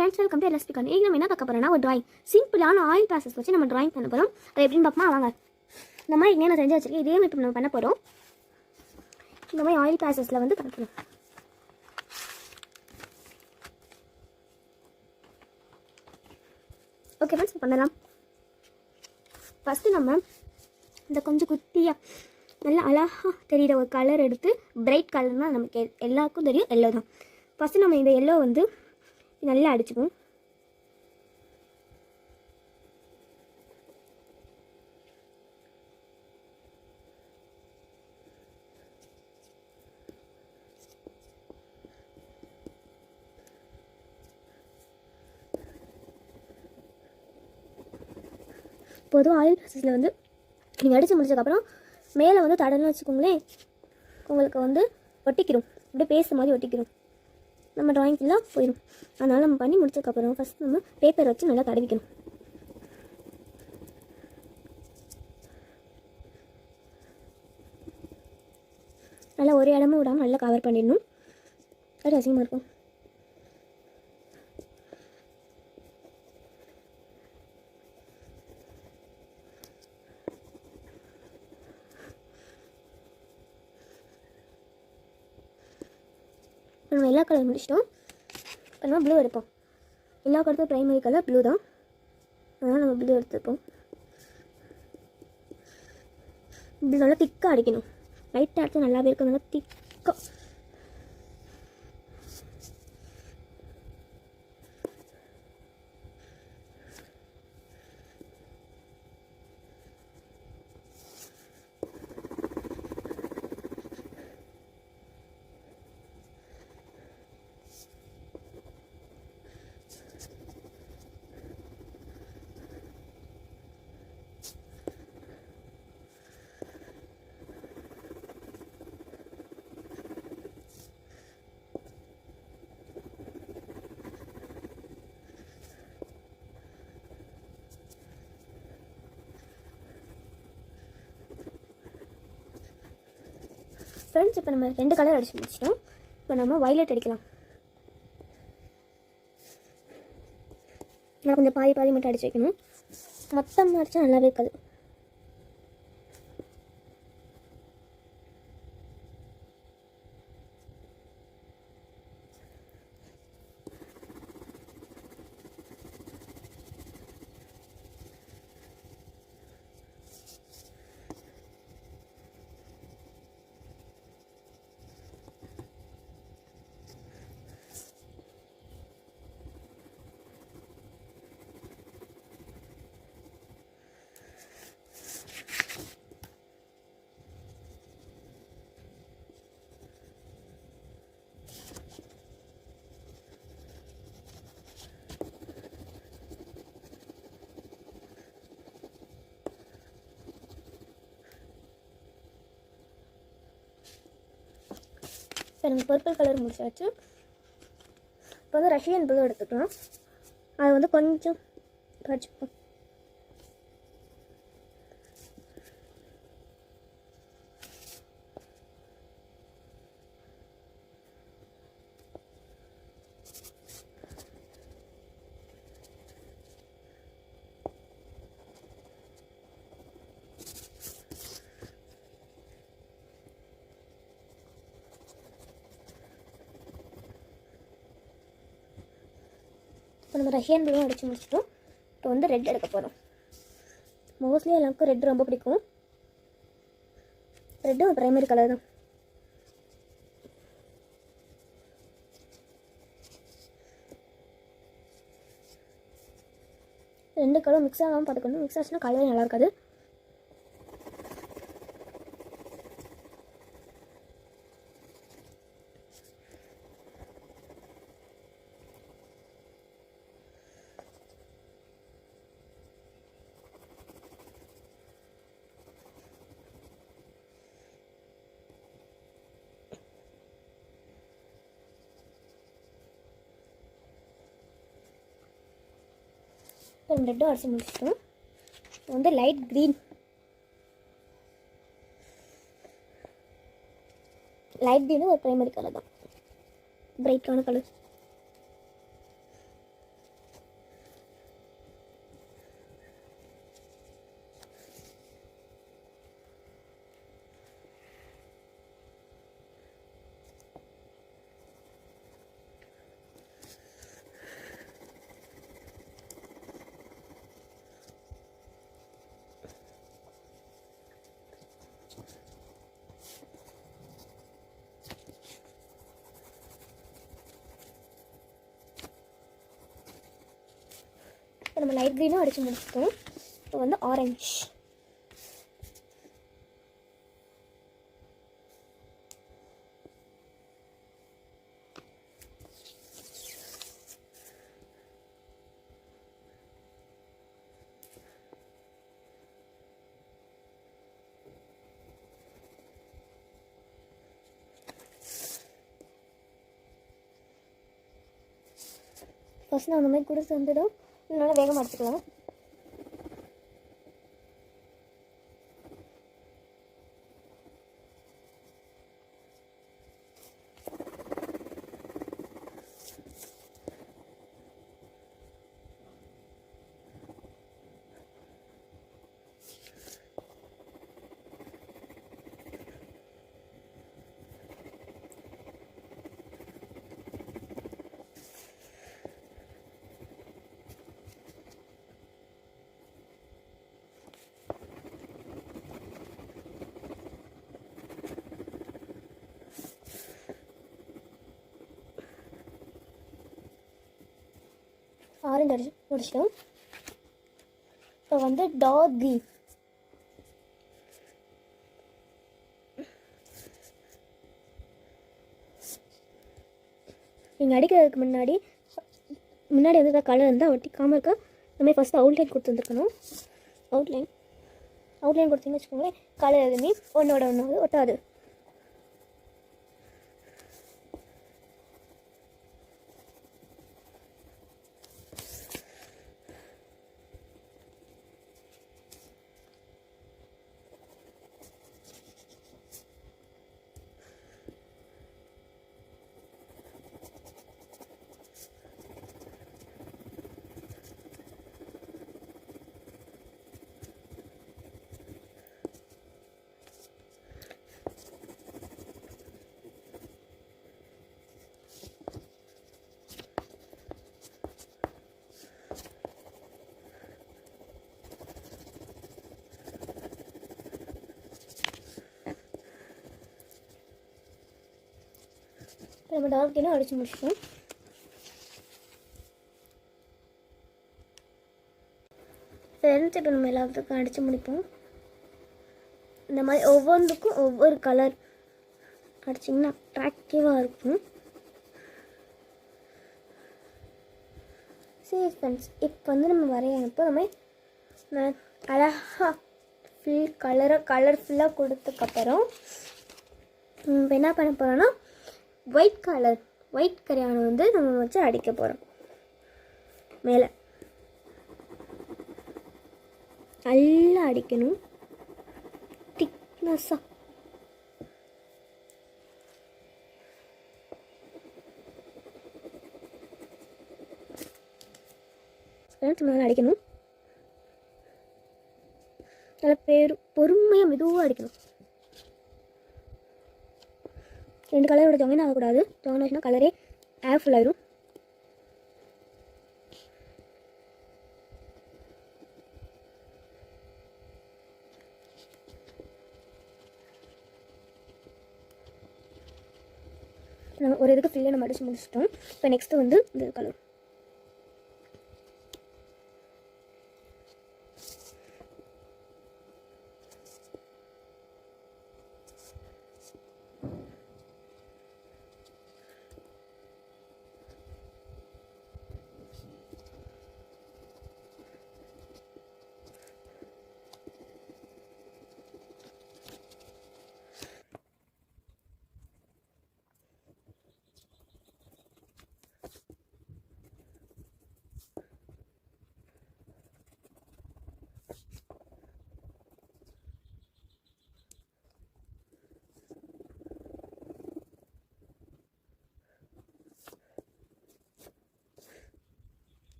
Friends welcome to LSB. இங்கே நம்ம என்ன பார்க்க போகிறோம்னா ஒரு ட்ராயிங், சிம்பிளான ஆயில் ப்ராசஸ் வச்சு நம்ம ட்ராயிங் பண்ண போகிறோம். அது எப்படின்னு பார்ப்போமா வாங்க. இந்த மாதிரி இங்கே நான் செஞ்சு வச்சுருக்கேன். இதே மாதிரி நம்ம பண்ண போகிறோம். இந்த மாதிரி ஆயில் ப்ராசஸில் வந்து பண்ணணும். ஓகே ஃப்ரெண்ட்ஸ், பண்ணலாம். ஃபஸ்ட்டு நம்ம இந்த கொஞ்சம் குட்டியாக நல்லா அழகாக தெரிகிற ஒரு கலர் எடுத்து, பிரைட் கலர்னால் நமக்கு எல்லாருக்கும் தெரியும் எல்லோ தான். ஃபஸ்ட்டு நம்ம இந்த எல்லோ வந்து நல்லா அடிச்சுப்போம். பொதுவாக ஆயில் ப்ராசஸில் வந்து நீங்கள் அடித்து முடிச்சதுக்கப்புறம் மேலே வந்து தடன்னு வச்சுக்கோங்களேன், உங்களுக்கு வந்து ஒட்டிக்கிறோம், அப்படியே பேஸ்ட் மாதிரி ஒட்டிக்கிறோம், நம்ம ட்ராயிங்க்கெல்லாம் போயிடும். அதனால் நம்ம பண்ணி முடிச்சதுக்கப்புறம் ஃபஸ்ட் நம்ம பேப்பர் வச்சு நல்லா தடவிக்கணும். நல்லா ஒரு இடமும் விடாமல் நல்லா கவர் பண்ணிடணும். அது அசிங்கமாக இருக்கும். நம்ம எல்லா கலர் முடிச்சிட்டோம். இப்போ நம்ம ப்ளூ எடுப்போம். எல்லா கலரும் ப்ரைமரி கலர் ப்ளூ தான், அதனால் நம்ம ப்ளூ எடுத்துப்போம். இப்படி நல்லா திக்காக அடிக்கணும். லைட்டாக அடித்து நல்லாவே இருக்கும், நல்லா திக்காக. ஃப்ரெண்ட்ஸ், இப்போ நம்ம 2 கலர் அடிச்சு முடிச்சிட்டோம். இப்போ நம்ம வயலட் அடிக்கலாம். நான் கொஞ்சம் பாதி பாதி மட்டும் அடிச்சு வைக்கணும், மொத்தமாக அடித்தா நல்லாவே இருக்காது. இப்போ நம்ம பர்பிள் கலர் முடிச்சாச்சு. இப்போ வந்து ரஷ்யன் ப்ளூ எடுத்துக்கலாம். அதை வந்து கொஞ்சம் படிச்சுப்போம். இப்போ நம்ம ரஷ்யன் ப்ளூவும் அடித்து முடிச்சிட்டோம். இப்போ வந்து ரெட் எடுக்க போகிறோம். மோஸ்ட்லி எல்லாருக்கும் ரெட் ரொம்ப பிடிக்கும். ரெட்டும் ப்ரைமரி கலர் தான். ரெண்டு கலர் மிக்ஸ் ஆகாமல் பார்த்துக்கணும். மிக்ஸ் ஆச்சுன்னா கலர் நல்லா இருக்காது. இப்போ ரெட்டும் அடிச்சு முடிச்சிட்டோம். வந்து லைட் க்ரீன், லைட் க்ரீனும் ஒரு ப்ரைமரி கலர் தான், பிரைட்டான கலர். இப்போ நம்ம லைட் க்ரீனும் அடித்து முடிச்சிட்டோம். இப்போ வந்து ஆரஞ்சு. ஃபஸ்ட் நான் அந்த மாதிரி கூட சேர்ந்துடும், நல்லா வேகமாக எடுத்துக்கலாம். ஆரஞ்சு அடிச்சு முடிச்சிட்டோம். இப்போ வந்து டார்க் க்ரீன். நீங்கள் அடிக்கிறதுக்கு முன்னாடி வந்து கலர் இருந்தால் ஒட்டிக்காமல் இருக்க இந்த மாதிரி ஃபஸ்ட்டு அவுட்லைன் கொடுத்துருந்துருக்கணும். அவுட்லைன் கொடுத்தீங்கன்னு வச்சுக்கோங்களேன், கலர் எதுவுமே ஒன்றோட ஒன்று ஒட்டாது. நம்ம டார்க் க்ரீனும் அடித்து முடிச்சிட்டோம். ஃப்ரெண்ட்ஸ் இப்போ நம்ம எல்லாத்துக்கும் அடித்து முடிப்போம். இந்த மாதிரி ஒவ்வொன்றுக்கும் ஒவ்வொரு கலர் அடிச்சிங்கன்னா அட்ராக்டிவாக இருக்கும். சரி ஃப்ரெண்ட்ஸ், இப்போ வந்து நம்ம வரையப்போ நம்ம அழகாக கலர்ஃபுல்லாக கொடுத்ததுக்கப்புறம் இப்போ என்ன பண்ண போகிறோன்னா ஒயிட் கரையானை வந்து நம்ம வச்சு அடிக்க போகிறோம். மேலே நல்லா அடிக்கணும், திக்னஸாக. நல்லா அடிக்கணும், நல்லா பொறுமையாக மெதுவாக அடிக்கணும். 2 கலரோட ஜாயின் ஆகக்கூடாது. ஜாயின் ஆச்சுன்னா கலரே ஃபுல் ஆயிடும். நம்ம ஒரு இதுக்கு ஃபில்லை நம்ம அடித்து முடிச்சிட்டோம். இப்போ நெக்ஸ்ட்டு வந்து இந்த கலர்.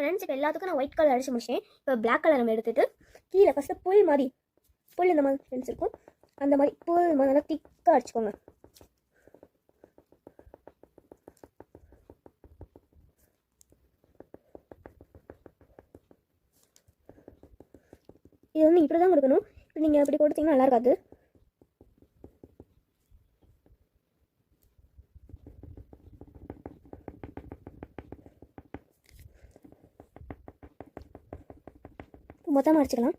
ஃப்ரெண்ட்ஸ், இப்போ எல்லாத்துக்கும் நான் ஒயிட் கலர் அடிச்சு முடிச்சேன். இப்போ பிளாக் கலர் நம்ம எடுத்துகிட்டு கீழே ஃபஸ்ட்டு புல் இந்த மாதிரி ஃப்ரெண்ட்ஸ் இருக்கும், அந்த மாதிரி புல் மாதிரி நல்லா திக்காக அடிச்சுக்கோங்க. இது வந்து இப்படி தான் கொடுக்கணும். இப்போ நீங்கள் இப்படி கொடுத்தீங்கன்னா நல்லா இருக்காது. மொத்தமாக அடிச்சுக்கலாம்.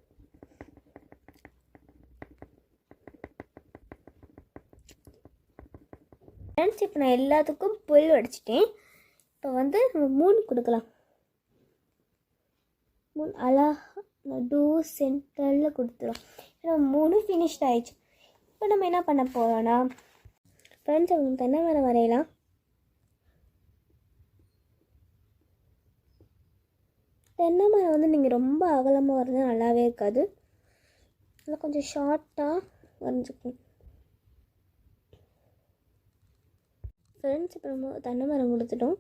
ஃப்ரெண்ட்ஸ் இப்போ நான் எல்லாத்துக்கும் புல் அடிச்சிட்டேன். இப்போ வந்து நம்ம 3 கொடுக்கலாம். 3 அழகாக நடு சென்டரில் கொடுத்துரும். ஏன்னா 3 ஃபினிஷ்ட் ஆயிடுச்சு. இப்போ நம்ம என்ன பண்ண போகிறோன்னா ஃப்ரெண்ட்ஸ் அவங்க தென்னை மரம் வரையலாம். தென்னை மரம் வந்து நீங்கள் ரொம்ப அகலமாக வரைஞ்சா நல்லாவே இருக்காது. அதில் கொஞ்சம் ஷார்ட்டாக வரைஞ்சிக்கணும். ஃப்ரெண்ட்ஸ் இப்போ நம்ம தென்னை மரம் கொடுத்துட்டோம்.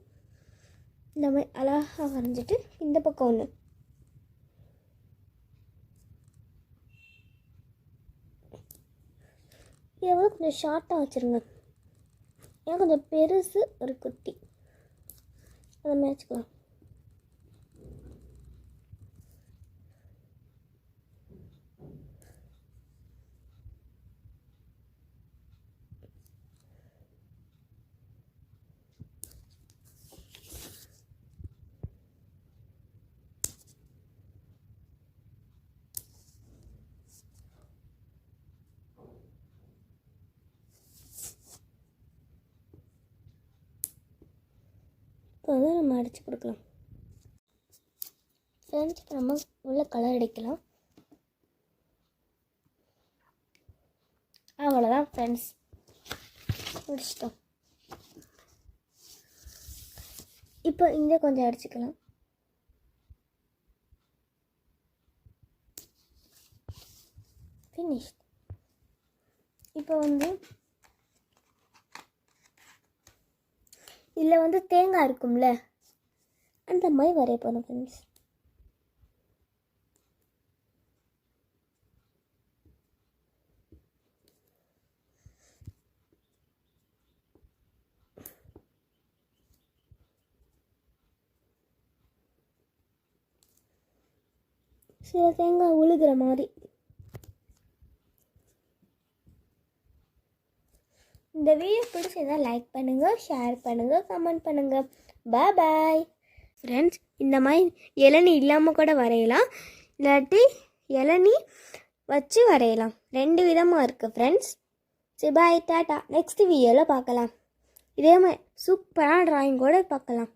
இந்த மாதிரி அழகாக வரைஞ்சிட்டு இந்த பக்கம் ஒன்று இதை வந்து கொஞ்சம் ஷார்ட்டாக வச்சுருங்க. ஏன்னா கொஞ்சம் பெருசு ஒரு குட்டி அந்த மாதிரி வச்சுக்கலாம். இப்போ வந்து நம்ம அடித்து கொடுக்கலாம். ஃப்ரெண்ட்ஸ் இப்போ நம்ம உள்ள கலர் அடிக்கலாம். அவ்வளோதான் ஃப்ரெண்ட்ஸ், முடிச்சிட்டோம். இப்போ இங்கே கொஞ்சம் அடிச்சுக்கலாம். ஃபினிஷ். இப்போ வந்து இதில் வந்து தேங்காய் இருக்கும்ல அந்த மாதிரி வரைய போகிறோம் ஃப்ரெண்ட்ஸ். சில தேங்காய் உழுகிற மாதிரி. இந்த வீடியோ பிடிச்சிருந்தா லைக் பண்ணுங்கள், ஷேர் பண்ணுங்கள், கமெண்ட் பண்ணுங்கள். Bye friends. இந்த மாதிரி இளநீ இல்லாமல் கூட வரையலாம், இல்லாட்டி இளநீ வச்சு வரையலாம். 2 விதமாக இருக்குது ஃப்ரெண்ட்ஸ். சரி பாய், டாட்டா. நெக்ஸ்ட் வீடியோவில் பார்க்கலாம். இதே மாதிரி சூப்பரான ட்ராயிங் கூட பார்க்கலாம்.